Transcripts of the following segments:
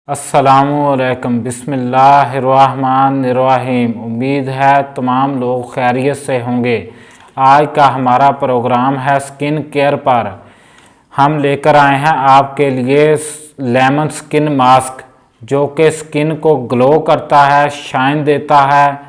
अस्सलामुअलैकुम बिस्मिल्लाहिर्रहमानिर्रहीम। उम्मीद है तमाम लोग खैरियत से होंगे। आज का हमारा प्रोग्राम है स्किन केयर पर। हम लेकर आए हैं आपके लिए लेमन स्किन मास्क, जो कि स्किन को ग्लो करता है, शाइन देता है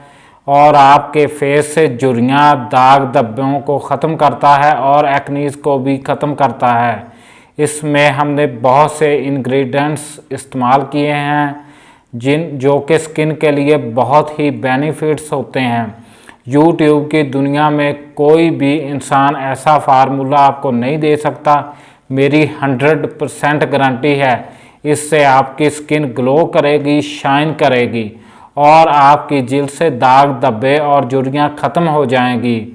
और आपके फेस से झुर्रियाँ, दाग धब्बों को ख़त्म करता है और एक्नीज़ को भी ख़त्म करता है। इसमें हमने बहुत से इंग्रेडिएंट्स इस्तेमाल किए हैं जो कि स्किन के लिए बहुत ही बेनिफिट्स होते हैं। यूट्यूब की दुनिया में कोई भी इंसान ऐसा फार्मूला आपको नहीं दे सकता। मेरी 100% गारंटी है, इससे आपकी स्किन ग्लो करेगी, शाइन करेगी और आपकी जिल्द से दाग धब्बे और झुर्रियाँ ख़त्म हो जाएंगी।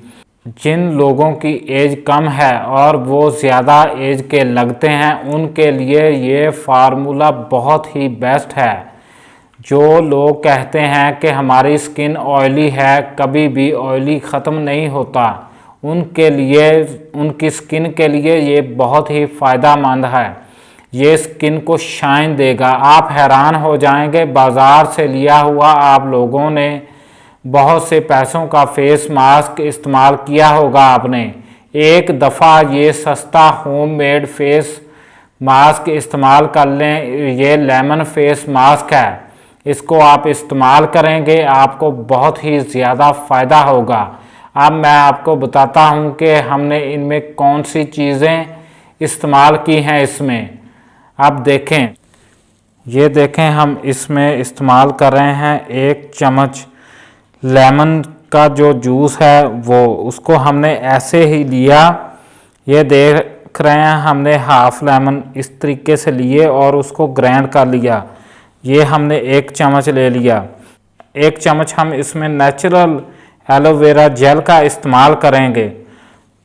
जिन लोगों की एज कम है और वो ज़्यादा एज के लगते हैं, उनके लिए ये फार्मूला बहुत ही बेस्ट है। जो लोग कहते हैं कि हमारी स्किन ऑयली है, कभी भी ऑयली ख़त्म नहीं होता, उनके लिए, उनकी स्किन के लिए ये बहुत ही फ़ायदेमंद है। ये स्किन को शाइन देगा। आप हैरान हो जाएंगे, बाज़ार से लिया हुआ आप लोगों ने बहुत से पैसों का फेस मास्क इस्तेमाल किया होगा आपने। एक दफ़ा ये सस्ता होममेड फेस मास्क इस्तेमाल कर लें। ये लेमन फेस मास्क है, इसको आप इस्तेमाल करेंगे, आपको बहुत ही ज़्यादा फ़ायदा होगा। अब मैं आपको बताता हूँ कि हमने इनमें कौन सी चीज़ें इस्तेमाल की हैं इसमें। अब देखें, ये देखें, हम इसमें इस्तेमाल कर रहे हैं 1 चम्मच लेमन का जो जूस है वो, उसको हमने ऐसे ही लिया। ये देख रहे हैं, हमने हाफ लेमन इस तरीके से लिए और उसको ग्राइंड कर लिया। ये हमने 1 चम्मच ले लिया। 1 चम्मच हम इसमें नेचुरल एलोवेरा जेल का इस्तेमाल करेंगे,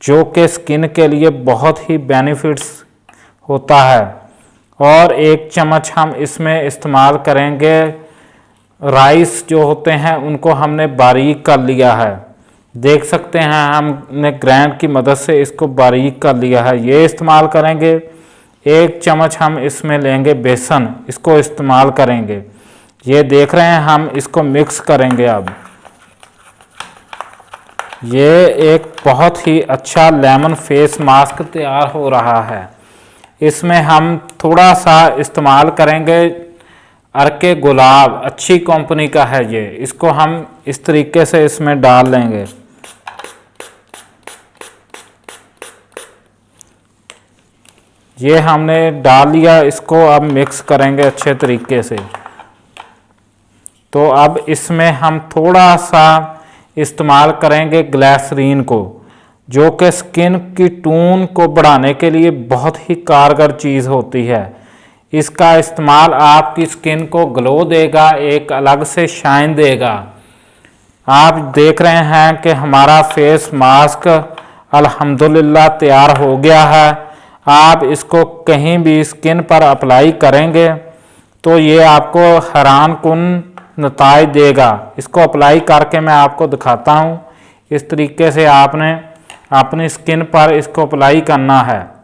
जो कि स्किन के लिए बहुत ही बेनिफिट्स होता है। और 1 चम्मच हम इसमें इस्तेमाल करेंगे राइस जो होते हैं, उनको हमने बारीक कर लिया है। देख सकते हैं, हमने ग्राइंड की मदद से इसको बारीक कर लिया है। ये इस्तेमाल करेंगे। 1 चम्मच हम इसमें लेंगे बेसन, इसको इस्तेमाल करेंगे। ये देख रहे हैं, हम इसको मिक्स करेंगे। अब ये एक बहुत ही अच्छा लेमन फेस मास्क तैयार हो रहा है। इसमें हम थोड़ा सा इस्तेमाल करेंगे अर्के गुलाब, अच्छी कंपनी का है ये। इसको हम इस तरीके से इसमें डाल लेंगे। ये हमने डाल लिया, इसको अब मिक्स करेंगे अच्छे तरीके से। तो अब इसमें हम थोड़ा सा इस्तेमाल करेंगे ग्लिसरीन को, जो कि स्किन की टोन को बढ़ाने के लिए बहुत ही कारगर चीज़ होती है। इसका इस्तेमाल आपकी स्किन को ग्लो देगा, एक अलग से शाइन देगा। आप देख रहे हैं कि हमारा फेस मास्क अल्हम्दुलिल्लाह तैयार हो गया है। आप इसको कहीं भी स्किन पर अप्लाई करेंगे तो ये आपको हैरान कुन नताइज देगा। इसको अप्लाई करके मैं आपको दिखाता हूँ। इस तरीके से आपने अपनी स्किन पर इसको अप्लाई करना है।